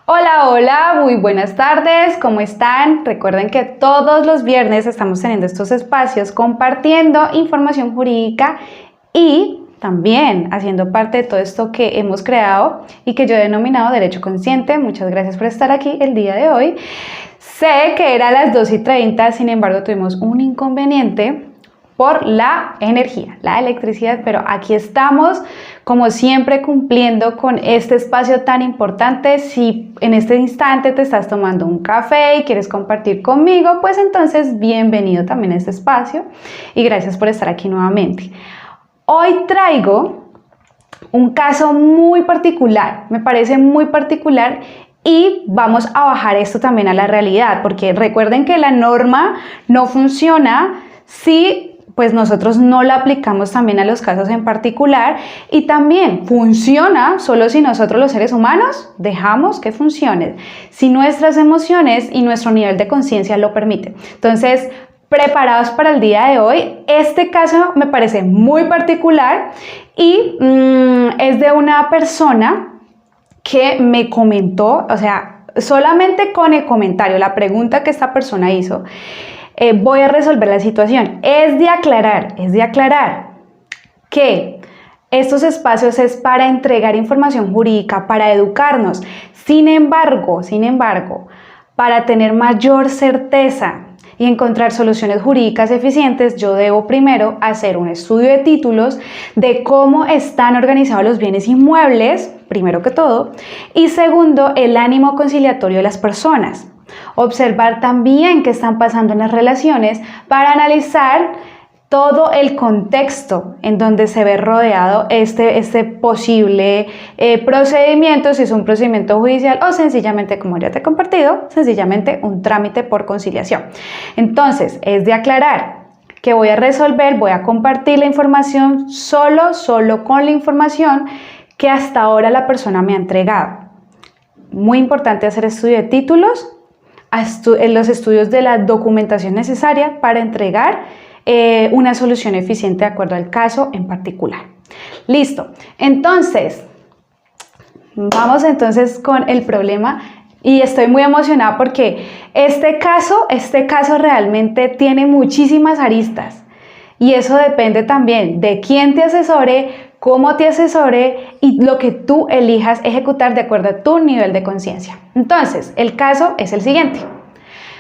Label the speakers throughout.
Speaker 1: Hola, hola, muy buenas tardes, ¿cómo están? Recuerden que todos los viernes estamos teniendo estos espacios compartiendo información jurídica y también haciendo parte de todo esto que hemos creado y que yo he denominado Derecho Consciente. Muchas gracias por estar aquí el día de hoy. Sé que era las 2:30, sin embargo tuvimos un inconveniente por la energía, la electricidad, pero aquí estamos como siempre cumpliendo con este espacio tan importante. Si en este instante te estás tomando un café y quieres compartir conmigo, pues entonces bienvenido también a este espacio y gracias por estar aquí nuevamente. Hoy traigo un caso muy particular, me parece muy particular y vamos a bajar esto también a la realidad, porque recuerden que la norma no funciona si pues nosotros no la aplicamos también a los casos en particular, y también funciona solo si nosotros los seres humanos dejamos que funcione, si nuestras emociones y nuestro nivel de conciencia lo permiten. Entonces, preparados para el día de hoy. Este caso me parece muy particular y es de una persona que me comentó, o sea, solamente con el comentario, la pregunta que esta persona hizo, voy a resolver la situación. Es de aclarar que estos espacios es para entregar información jurídica, para educarnos. Sin embargo, para tener mayor certeza y encontrar soluciones jurídicas eficientes, yo debo primero hacer un estudio de títulos de cómo están organizados los bienes inmuebles, primero que todo, y segundo, el ánimo conciliatorio de las personas. Observar también qué están pasando en las relaciones para analizar todo el contexto en donde se ve rodeado este posible procedimiento, si es un procedimiento judicial o sencillamente, como ya te he compartido, sencillamente un trámite por conciliación. Entonces, es de aclarar que voy a resolver, voy a compartir la información solo con la información que hasta ahora la persona me ha entregado. Muy importante hacer estudio de títulos, los estudios de la documentación necesaria para entregar una solución eficiente de acuerdo al caso en particular. Listo, entonces vamos entonces con el problema y estoy muy emocionada porque este caso realmente tiene muchísimas aristas y eso depende también de quién te asesore, cómo te asesore y lo que tú elijas ejecutar de acuerdo a tu nivel de conciencia. Entonces, el caso es el siguiente.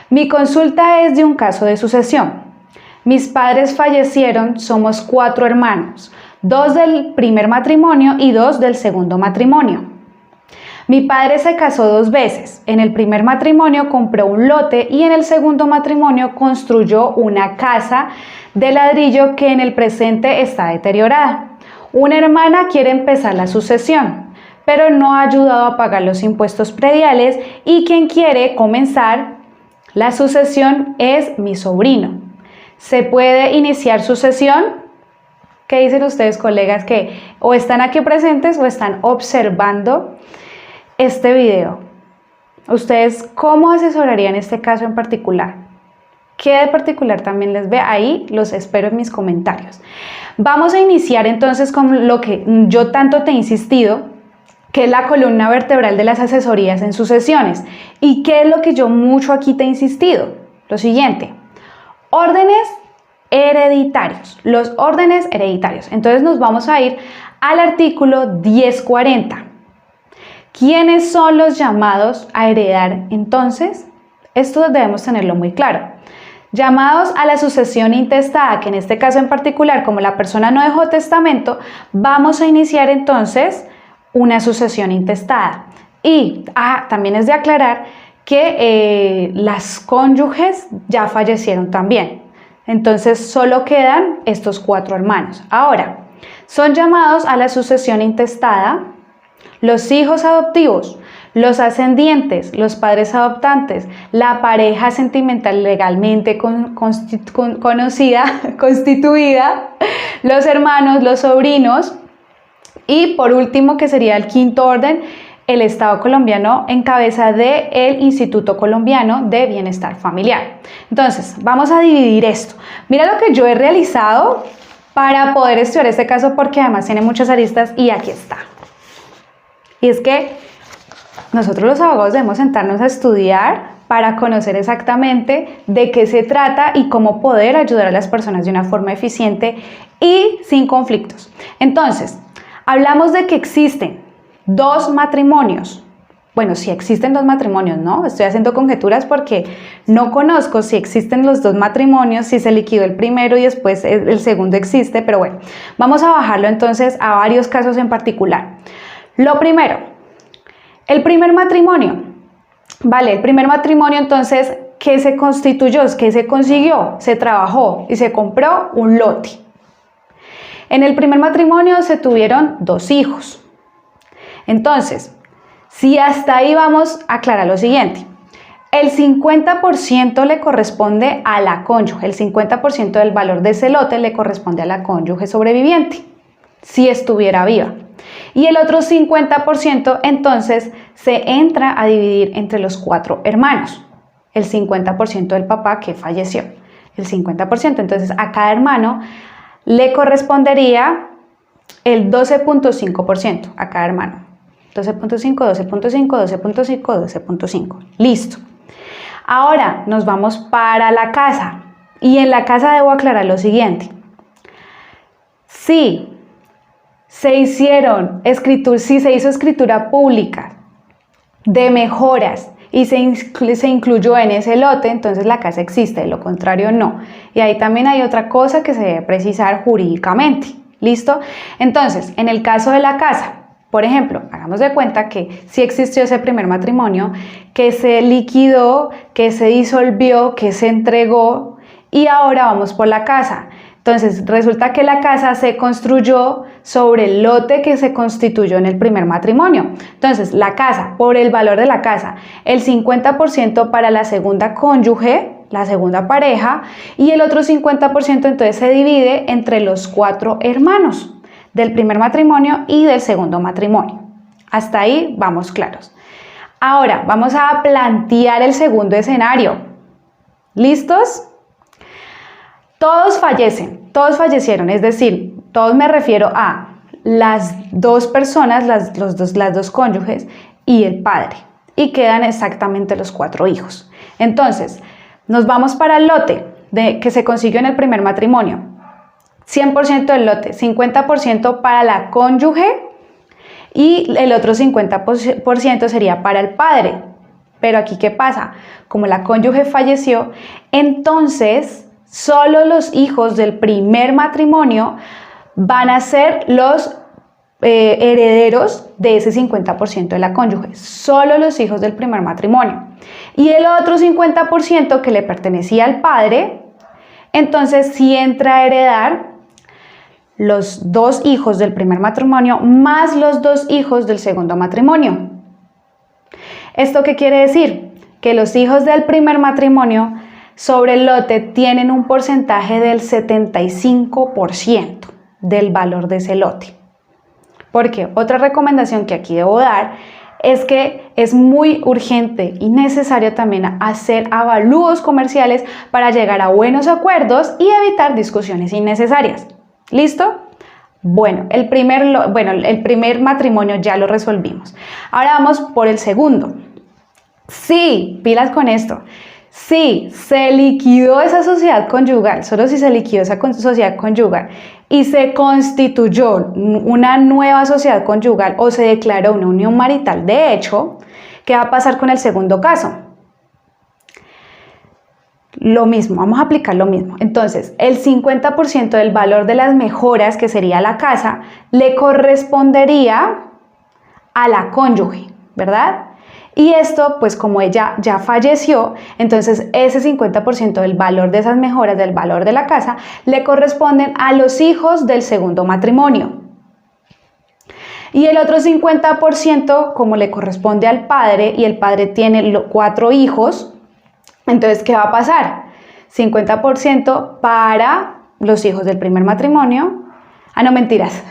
Speaker 1: Mi consulta es de un caso de sucesión. Mis padres fallecieron, somos 4 hermanos, 2 del primer matrimonio y 2 del segundo matrimonio. Mi padre se casó 2 veces. En el primer matrimonio compró un lote y en el segundo matrimonio construyó una casa de ladrillo que en el presente está deteriorada. Una hermana quiere empezar la sucesión, pero no ha ayudado a pagar los impuestos prediales y quien quiere comenzar la sucesión es mi sobrino. ¿Se puede iniciar sucesión? ¿Qué dicen ustedes, colegas, que o están aquí presentes o están observando este video? ¿Ustedes cómo asesorarían este caso en particular? ¿Qué de particular también les ve? Ahí los espero en mis comentarios. Vamos a iniciar entonces con lo que yo tanto te he insistido, que es la columna vertebral de las asesorías en sucesiones. ¿Y qué es lo que yo mucho aquí te he insistido? Lo siguiente, órdenes hereditarios, los órdenes hereditarios. Entonces nos vamos a ir al artículo 1040. ¿Quiénes son los llamados a heredar entonces? Esto debemos tenerlo muy claro. Llamados a la sucesión intestada, que en este caso en particular, como la persona no dejó testamento, vamos a iniciar entonces una sucesión intestada. Y también es de aclarar que las cónyuges ya fallecieron también. Entonces solo quedan estos 4 hermanos. Ahora, son llamados a la sucesión intestada los hijos adoptivos, los ascendientes, los padres adoptantes, la pareja sentimental legalmente constituida, los hermanos, los sobrinos y por último, que sería el quinto orden, el Estado colombiano en cabeza del Instituto Colombiano de Bienestar Familiar. Entonces, vamos a dividir esto. Mira lo que yo he realizado para poder estudiar este caso porque además tiene muchas aristas y aquí está. Y es que nosotros los abogados debemos sentarnos a estudiar para conocer exactamente de qué se trata y cómo poder ayudar a las personas de una forma eficiente y sin conflictos. Entonces, hablamos de que existen dos matrimonios. Bueno, si existen dos matrimonios, ¿no? Estoy haciendo conjeturas porque no conozco si existen los dos matrimonios, si se liquidó el primero y después el segundo existe, pero bueno, vamos a bajarlo entonces a varios casos en particular. Lo primero, el primer matrimonio. Vale, el primer matrimonio entonces, ¿qué se constituyó? ¿Qué se consiguió? Se trabajó y se compró un lote. En el primer matrimonio se tuvieron 2 hijos. Entonces, si hasta ahí vamos a aclarar lo siguiente. El 50% le corresponde a la cónyuge, el 50% del valor de ese lote le corresponde a la cónyuge sobreviviente, si estuviera viva. Y el otro 50% entonces se entra a dividir entre los 4 hermanos. El 50% del papá que falleció, el 50%. Entonces a cada hermano le correspondería el 12.5% a cada hermano. 12.5, 12.5, 12.5, 12.5. Listo. Ahora nos vamos para la casa. Y en la casa debo aclarar lo siguiente. Si se hizo escritura pública de mejoras y se incluyó en ese lote, entonces la casa existe, de lo contrario no. Y ahí también hay otra cosa que se debe precisar jurídicamente. ¿Listo? Entonces, en el caso de la casa, por ejemplo, hagamos de cuenta que sí existió ese primer matrimonio, que se liquidó, que se disolvió, que se entregó y ahora vamos por la casa. Entonces, resulta que la casa se construyó sobre el lote que se constituyó en el primer matrimonio. Entonces, la casa, por el valor de la casa, el 50% para la segunda cónyuge, la segunda pareja, y el otro 50% entonces se divide entre los 4 hermanos del primer matrimonio y del segundo matrimonio. Hasta ahí vamos claros. Ahora, vamos a plantear el segundo escenario. ¿Listos? Todos fallecieron, es decir, todos me refiero a las 2 personas, las dos cónyuges y el padre, y quedan exactamente los 4 hijos. Entonces, nos vamos para el lote que se consiguió en el primer matrimonio. 100% del lote, 50% para la cónyuge y el otro 50% sería para el padre. Pero aquí, ¿qué pasa? Como la cónyuge falleció, entonces solo los hijos del primer matrimonio van a ser los herederos de ese 50% de la cónyuge, solo los hijos del primer matrimonio. Y el otro 50% que le pertenecía al padre, entonces sí entra a heredar los 2 hijos del primer matrimonio más los 2 hijos del segundo matrimonio. ¿Esto qué quiere decir? Que los hijos del primer matrimonio sobre el lote tienen un porcentaje del 75% del valor de ese lote. Porque otra recomendación que aquí debo dar es que es muy urgente y necesario también hacer avalúos comerciales para llegar a buenos acuerdos y evitar discusiones innecesarias. ¿Listo? Bueno, el primer matrimonio ya lo resolvimos. Ahora vamos por el segundo. Sí, pilas con esto. Si se liquidó esa sociedad conyugal, solo si se liquidó esa sociedad conyugal y se constituyó una nueva sociedad conyugal o se declaró una unión marital de hecho, ¿qué va a pasar con el segundo caso? Lo mismo, vamos a aplicar lo mismo. Entonces, el 50% del valor de las mejoras, que sería la casa, le correspondería a la cónyuge, ¿verdad? Y esto, pues como ella ya falleció, entonces ese 50% del valor de esas mejoras, del valor de la casa, le corresponden a los hijos del segundo matrimonio. Y el otro 50%, como le corresponde al padre, y el padre tiene 4 hijos, entonces, ¿qué va a pasar? 50% para los hijos del primer matrimonio. No, mentiras.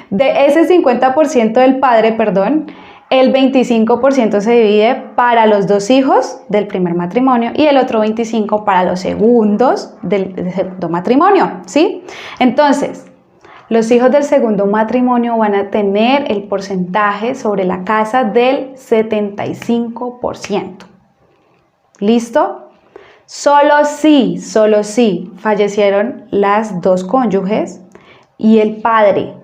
Speaker 1: De ese 50% del padre, perdón, el 25% se divide para los 2 hijos del primer matrimonio y el otro 25% para los segundos del segundo matrimonio, ¿sí? Entonces, Los hijos del segundo matrimonio van a tener el porcentaje sobre la casa del 75%. ¿Listo? Solo si fallecieron las dos cónyuges y el padre.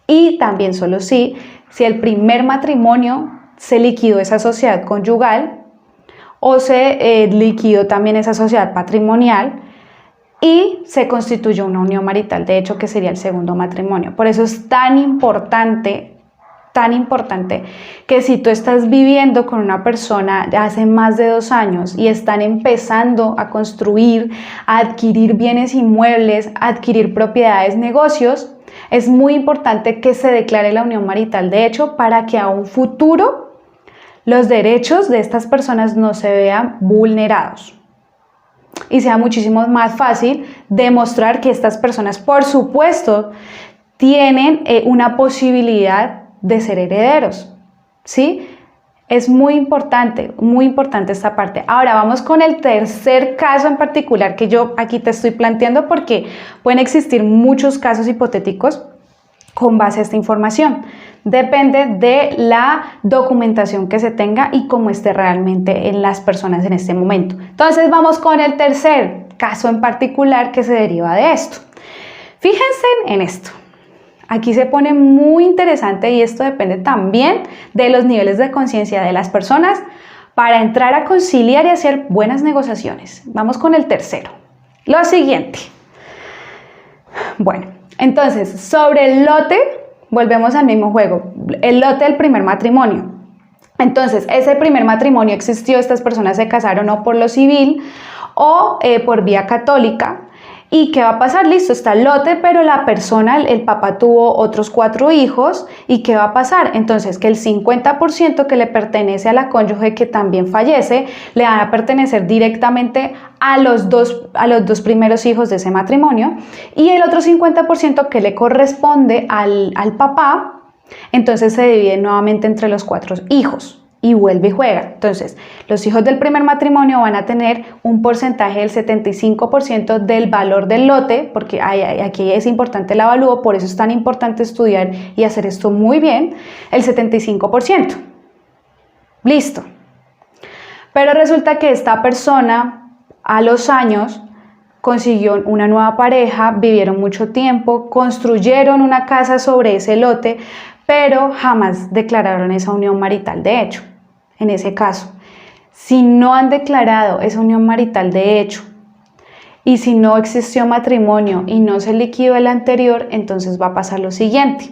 Speaker 1: Y también solo si el primer matrimonio se liquidó esa sociedad conyugal o se liquidó también esa sociedad patrimonial y se constituyó una unión marital, de hecho, que sería el segundo matrimonio. Por eso es tan importante que si tú estás viviendo con una persona de hace más de 2 años y están empezando a construir, a adquirir bienes inmuebles, a adquirir propiedades, negocios, es muy importante que se declare la unión marital, de hecho, para que a un futuro los derechos de estas personas no se vean vulnerados y sea muchísimo más fácil demostrar que estas personas, por supuesto, tienen una posibilidad de ser herederos, ¿sí? Es muy importante esta parte. Ahora vamos con el tercer caso en particular que yo aquí te estoy planteando porque pueden existir muchos casos hipotéticos con base a esta información. Depende de la documentación que se tenga y cómo esté realmente en las personas en este momento. Entonces vamos con el tercer caso en particular que se deriva de esto. Fíjense en esto. Aquí se pone muy interesante y esto depende también de los niveles de conciencia de las personas para entrar a conciliar y hacer buenas negociaciones. Vamos con el tercero. Lo siguiente. Bueno, entonces, sobre el lote, volvemos al mismo juego. El lote del primer matrimonio. Entonces, ese primer matrimonio existió, estas personas se casaron o por lo civil o por vía católica. ¿Y qué va a pasar? Listo, está el lote, pero la persona, el papá tuvo otros 4 hijos. ¿Y qué va a pasar? Entonces, que el 50% que le pertenece a la cónyuge que también fallece, le van a pertenecer directamente a los dos primeros hijos de ese matrimonio. Y el otro 50% que le corresponde al papá, entonces se divide nuevamente entre los 4 hijos. Y vuelve y juega. Entonces, los hijos del primer matrimonio van a tener un porcentaje del 75% del valor del lote, porque aquí es importante el avalúo, por eso es tan importante estudiar y hacer esto muy bien, el 75%. Listo. Pero resulta que esta persona, a los años, consiguió una nueva pareja, vivieron mucho tiempo, construyeron una casa sobre ese lote, pero jamás declararon esa unión marital de hecho. En ese caso, si no han declarado esa unión marital de hecho y si no existió matrimonio y no se liquidó el anterior, entonces va a pasar lo siguiente,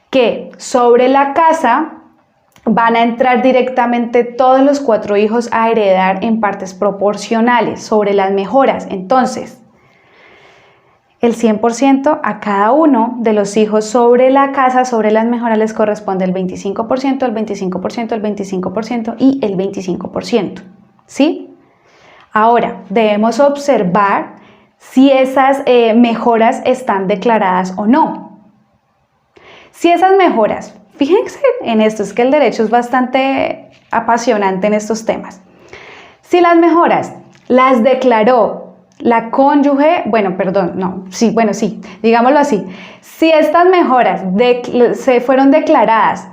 Speaker 1: que sobre la casa van a entrar directamente todos los 4 hijos a heredar en partes proporcionales sobre las mejoras. Entonces, el 100% a cada uno de los hijos sobre la casa, sobre las mejoras, les corresponde el 25%, el 25%, el 25% y el 25%. ¿Sí? Ahora, debemos observar si esas mejoras están declaradas o no. Si esas mejoras, fíjense en esto, es que el derecho es bastante apasionante en estos temas. Si las mejoras las declaró la cónyuge, digámoslo así. Si estas mejoras se fueron declaradas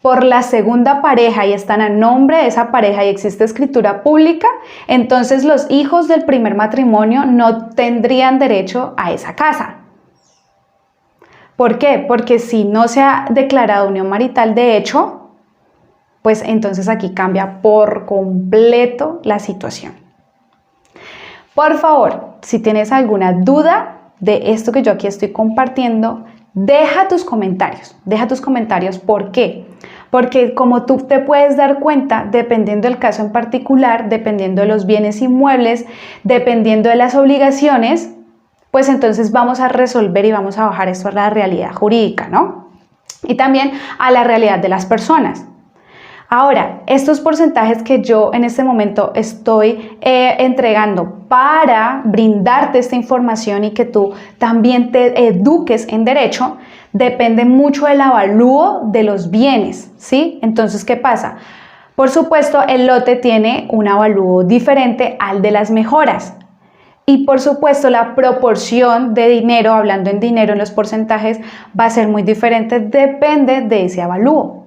Speaker 1: por la segunda pareja y están a nombre de esa pareja y existe escritura pública, entonces los hijos del primer matrimonio no tendrían derecho a esa casa. ¿Por qué? Porque si no se ha declarado unión marital de hecho, pues entonces aquí cambia por completo la situación. Por favor, si tienes alguna duda de esto que yo aquí estoy compartiendo, deja tus comentarios. ¿Por qué? Porque como tú te puedes dar cuenta, dependiendo del caso en particular, dependiendo de los bienes inmuebles, dependiendo de las obligaciones, pues entonces vamos a resolver y vamos a bajar esto a la realidad jurídica, ¿no? Y también a la realidad de las personas. Ahora, estos porcentajes que yo en este momento estoy entregando para brindarte esta información y que tú también te eduques en derecho, depende mucho del avalúo de los bienes, ¿sí? Entonces, ¿qué pasa? Por supuesto, el lote tiene un avalúo diferente al de las mejoras. Y por supuesto la proporción de dinero, hablando en dinero en los porcentajes, va a ser muy diferente, depende de ese avalúo.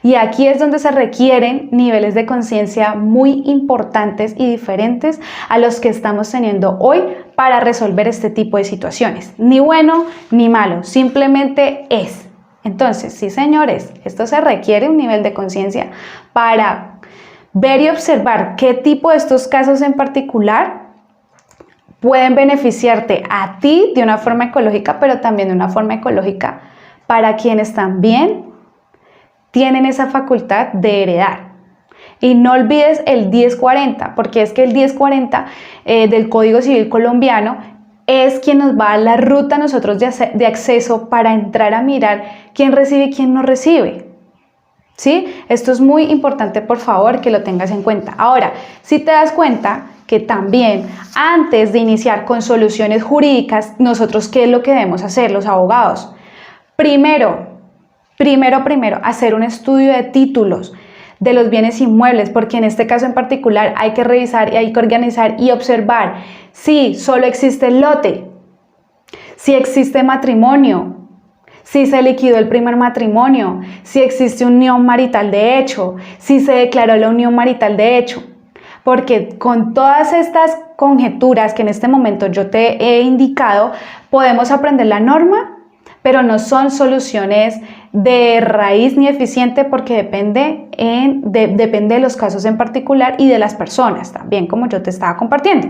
Speaker 1: Y aquí es donde se requieren niveles de conciencia muy importantes y diferentes a los que estamos teniendo hoy para resolver este tipo de situaciones. Ni bueno ni malo, simplemente es. Entonces, sí señores, esto se requiere un nivel de conciencia para ver y observar qué tipo de estos casos en particular pueden beneficiarte a ti de una forma ecológica, pero también de una forma ecológica para quienes también tienen esa facultad de heredar. Y no olvides el 1040, porque es que el 1040 del Código Civil colombiano es quien nos va a la ruta a nosotros de acceso para entrar a mirar quién recibe y quién no recibe. ¿Sí? Esto es muy importante, por favor, que lo tengas en cuenta. Ahora, si te das cuenta que también antes de iniciar con soluciones jurídicas, nosotros, ¿qué es lo que debemos hacer los abogados? Primero, hacer un estudio de títulos de los bienes inmuebles, porque en este caso en particular hay que revisar y hay que organizar y observar si solo existe el lote, si existe matrimonio, si se liquidó el primer matrimonio, si existe unión marital de hecho, si se declaró la unión marital de hecho. Porque con todas estas conjeturas que en este momento yo te he indicado, podemos aprender la norma, pero no son soluciones de raíz ni eficiente porque depende de los casos en particular y de las personas también, como yo te estaba compartiendo.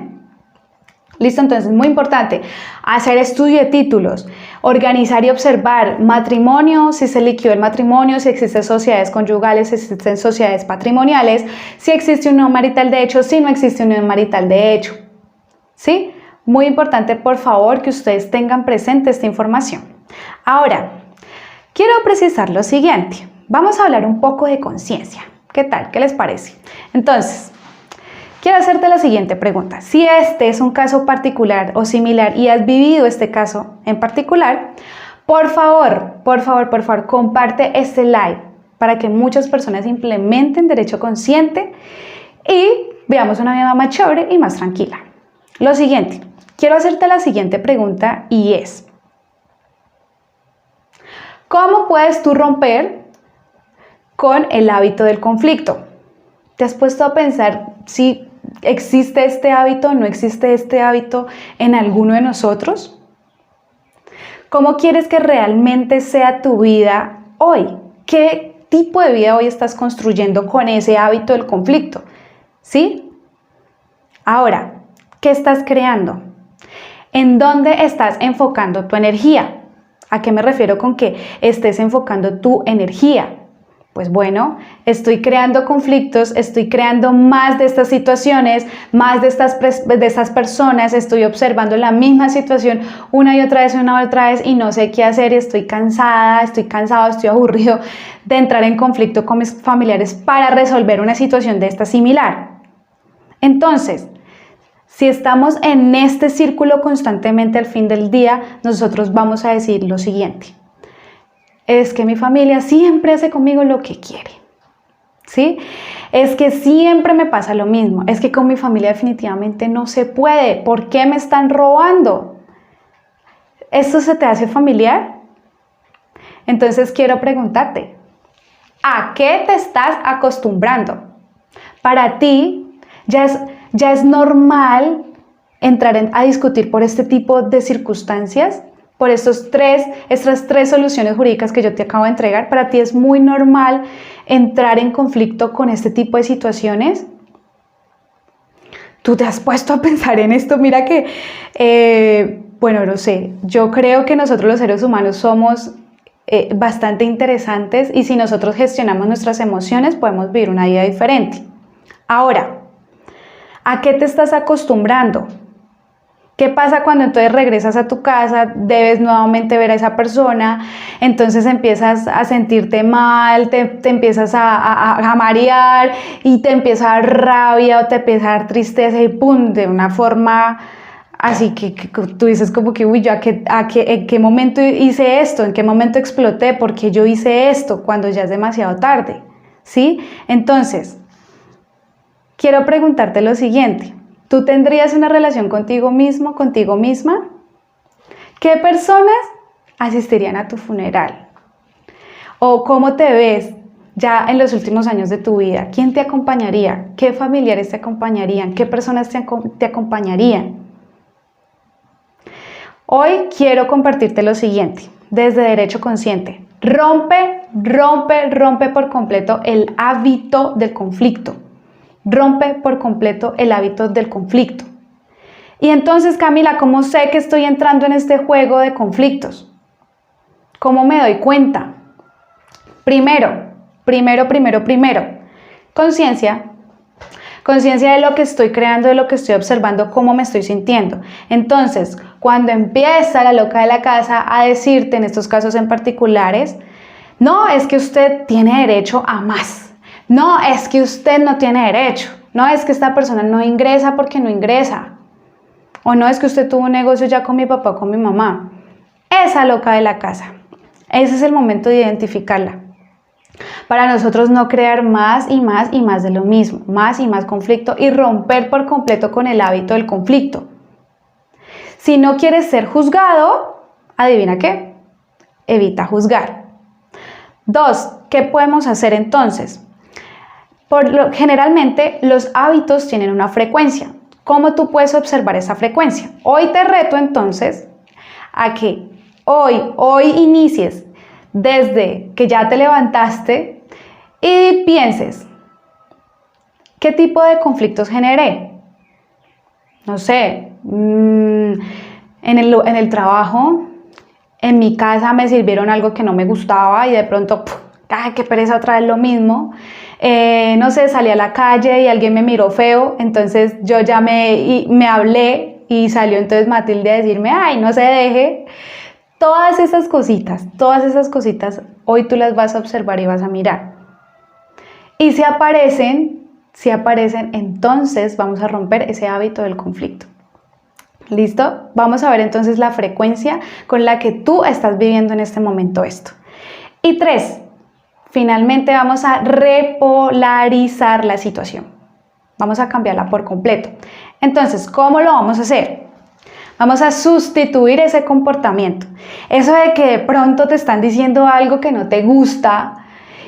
Speaker 1: Listo, entonces muy importante hacer estudio de títulos, organizar y observar matrimonio, si se liquidó el matrimonio, si existen sociedades conyugales, si existen sociedades patrimoniales, si existe unión marital de hecho, si no existe unión marital de hecho. ¿Sí? Muy importante, por favor, que ustedes tengan presente esta información. Ahora, quiero precisar lo siguiente. Vamos a hablar un poco de conciencia. ¿Qué tal? ¿Qué les parece? Entonces, quiero hacerte la siguiente pregunta. Si este es un caso particular o similar y has vivido este caso en particular, por favor, comparte este live para que muchas personas implementen derecho consciente y veamos una vida más chévere y más tranquila. Lo siguiente, quiero hacerte la siguiente pregunta y es: ¿cómo puedes tú romper con el hábito del conflicto? ¿Te has puesto a pensar si existe este hábito o no existe este hábito en alguno de nosotros? ¿Cómo quieres que realmente sea tu vida hoy? ¿Qué tipo de vida hoy estás construyendo con ese hábito del conflicto? ¿Sí? Ahora, ¿qué estás creando? ¿En dónde estás enfocando tu energía? ¿A qué me refiero con que estés enfocando tu energía? Pues bueno, estoy creando conflictos, estoy creando más de estas situaciones, más de estas personas, estoy observando la misma situación una y otra vez y no sé qué hacer, estoy cansada, estoy cansado, estoy aburrido de entrar en conflicto con mis familiares para resolver una situación de esta similar. Entonces, si estamos en este círculo constantemente al fin del día, nosotros vamos a decir lo siguiente: es que mi familia siempre hace conmigo lo que quiere, ¿sí? Es que siempre me pasa lo mismo, es que con mi familia definitivamente no se puede, ¿por qué me están robando? ¿Esto se te hace familiar? Entonces quiero preguntarte, ¿a qué te estás acostumbrando? Para ti ya es normal entrar a discutir por este tipo de circunstancias, por estas tres soluciones jurídicas que yo te acabo de entregar. Para ti es muy normal entrar en conflicto con este tipo de situaciones. ¿Tú te has puesto a pensar en esto? Mira que, bueno, no sé, yo creo que nosotros los seres humanos somos bastante interesantes y si nosotros gestionamos nuestras emociones podemos vivir una vida diferente. Ahora, ¿a qué te estás acostumbrando? ¿Qué pasa cuando entonces regresas a tu casa, debes nuevamente ver a esa persona, entonces empiezas a sentirte mal, te empiezas a marear y te empieza a dar rabia o te empieza a dar tristeza y pum, de una forma así que tú dices como que, uy, yo ¿en qué momento hice esto? ¿En qué momento exploté? ¿Por qué yo hice esto? Cuando ya es demasiado tarde, ¿sí? Entonces, quiero preguntarte lo siguiente. ¿Tú tendrías una relación contigo mismo, contigo misma? ¿Qué personas asistirían a tu funeral? ¿O cómo te ves ya en los últimos años de tu vida? ¿Quién te acompañaría? ¿Qué familiares te acompañarían? ¿Qué personas te acompañarían? Hoy quiero compartirte lo siguiente, desde Derecho Consciente. Rompe por completo el hábito del conflicto. Rompe por completo el hábito del conflicto. Y entonces, Camila, ¿cómo sé que estoy entrando en este juego de conflictos? ¿Cómo me doy cuenta? Primero, conciencia. Conciencia de lo que estoy creando, de lo que estoy observando, cómo me estoy sintiendo. Entonces, cuando empieza la loca de la casa a decirte, en estos casos en particulares, no, es que usted tiene derecho a más. No, es que usted no tiene derecho. No, es que esta persona no ingresa porque no ingresa. O no, es que usted tuvo un negocio ya con mi papá o con mi mamá. Esa loca de la casa. Ese es el momento de identificarla. Para nosotros no crear más y más y más de lo mismo, más y más conflicto y romper por completo con el hábito del conflicto. Si no quieres ser juzgado, adivina qué, evita juzgar. 2, ¿qué podemos hacer entonces? Generalmente los hábitos tienen una frecuencia. ¿Cómo tú puedes observar esa frecuencia? Hoy te reto entonces a que hoy inicies desde que ya te levantaste y pienses, ¿qué tipo de conflictos generé? No sé, en el trabajo, en mi casa me sirvieron algo que no me gustaba y de pronto, ¡ay, qué pereza otra vez lo mismo! No sé, salí a la calle y alguien me miró feo, entonces yo ya me hablé y salió entonces Matilde a decirme, ¡ay, no se deje! Todas esas cositas, hoy tú las vas a observar y vas a mirar. Y si aparecen, entonces vamos a romper ese hábito del conflicto. ¿Listo? Vamos a ver entonces la frecuencia con la que tú estás viviendo en este momento esto. Y 3, finalmente vamos a repolarizar la situación. Vamos a cambiarla por completo. Entonces, ¿cómo lo vamos a hacer? Vamos a sustituir ese comportamiento. Eso de que de pronto te están diciendo algo que no te gusta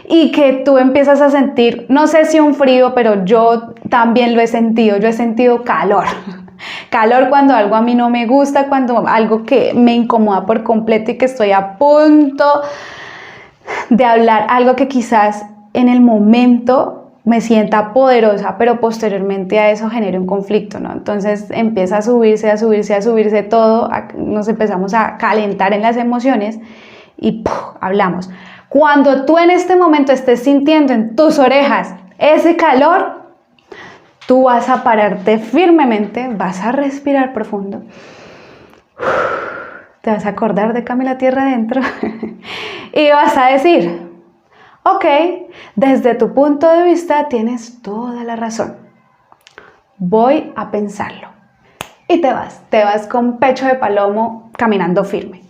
Speaker 1: y que tú empiezas a sentir, no sé si un frío, pero yo también lo he sentido. Yo he sentido calor. Calor cuando algo a mí no me gusta, cuando algo que me incomoda por completo y que estoy a punto de hablar algo que quizás en el momento me sienta poderosa, pero posteriormente a eso genere un conflicto, ¿no? Entonces empieza a subirse todo, nos empezamos a calentar en las emociones y hablamos. Cuando tú en este momento estés sintiendo en tus orejas ese calor, tú vas a pararte firmemente, vas a respirar profundo, te vas a acordar de Camila Tierra Adentro y vas a decir, ok, desde tu punto de vista tienes toda la razón. Voy a pensarlo. Y te vas con pecho de palomo caminando firme.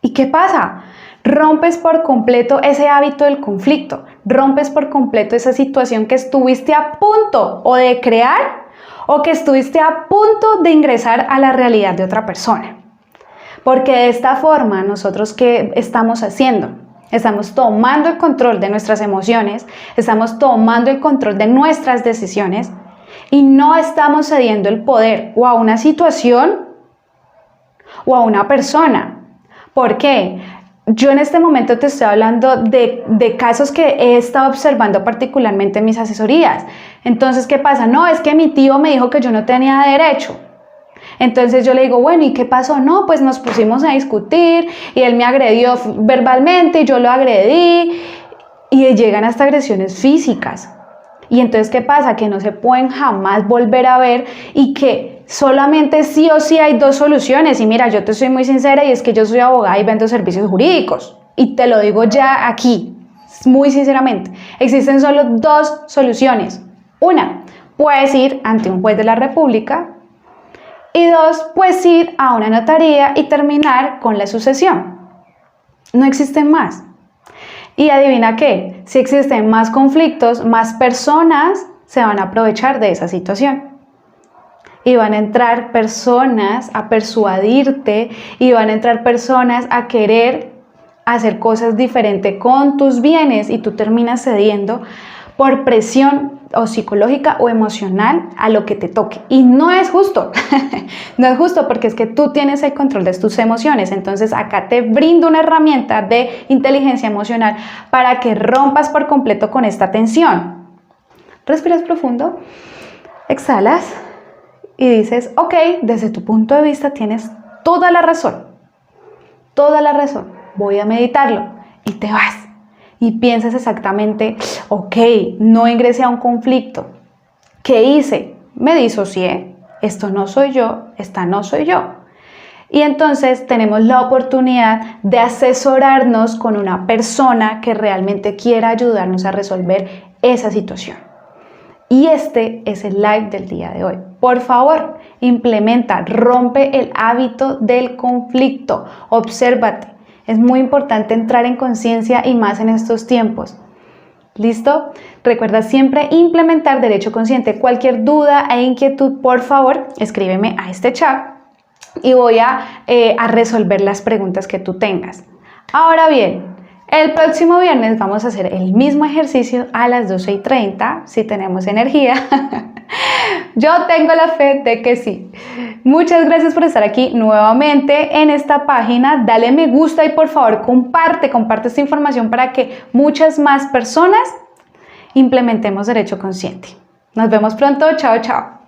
Speaker 1: ¿Y qué pasa? Rompes por completo ese hábito del conflicto. Rompes por completo esa situación que estuviste a punto o de crear o que estuviste a punto de ingresar a la realidad de otra persona. Porque de esta forma, nosotros, ¿qué estamos haciendo? Estamos tomando el control de nuestras emociones, estamos tomando el control de nuestras decisiones y no estamos cediendo el poder o a una situación o a una persona. ¿Por qué? Yo en este momento te estoy hablando de casos que he estado observando particularmente en mis asesorías. Entonces, ¿qué pasa? No, es que mi tío me dijo que yo no tenía derecho. Entonces yo le digo, bueno, ¿y qué pasó? No, pues nos pusimos a discutir y él me agredió verbalmente y yo lo agredí y llegan hasta agresiones físicas. Y entonces, ¿qué pasa? Que no se pueden jamás volver a ver y que solamente sí o sí hay 2 soluciones. Y mira, yo te soy muy sincera y es que yo soy abogada y vendo servicios jurídicos. Y te lo digo ya aquí, muy sinceramente. Existen solo 2 soluciones. Una, puedes ir ante un juez de la República. Y 2, pues ir a una notaría y terminar con la sucesión. No existen más. Y adivina qué, si existen más conflictos, más personas se van a aprovechar de esa situación. Y van a entrar personas a persuadirte y van a entrar personas a querer hacer cosas diferentes con tus bienes y tú terminas cediendo por presión o psicológica o emocional a lo que te toque. Y no es justo, no es justo porque es que tú tienes el control de tus emociones. Entonces acá te brindo una herramienta de inteligencia emocional para que rompas por completo con esta tensión. Respiras profundo, exhalas y dices, ok, desde tu punto de vista tienes toda la razón, voy a meditarlo y te vas. Y piensas exactamente, ok, no ingresé a un conflicto. ¿Qué hice? Me disocié. Esto no soy yo, esta no soy yo. Y entonces tenemos la oportunidad de asesorarnos con una persona que realmente quiera ayudarnos a resolver esa situación. Y este es el live del día de hoy. Por favor, implementa, rompe el hábito del conflicto. Obsérvate. Es muy importante entrar en conciencia y más en estos tiempos. ¿Listo? Recuerda siempre implementar derecho consciente. Cualquier duda e inquietud, por favor, escríbeme a este chat y voy a resolver las preguntas que tú tengas. Ahora bien, el próximo viernes vamos a hacer el mismo ejercicio a las 12:30, si tenemos energía. Yo tengo la fe de que sí. Muchas gracias por estar aquí nuevamente en esta página. Dale me gusta y por favor comparte esta información para que muchas más personas implementemos derecho consciente. Nos vemos pronto. Chao, chao.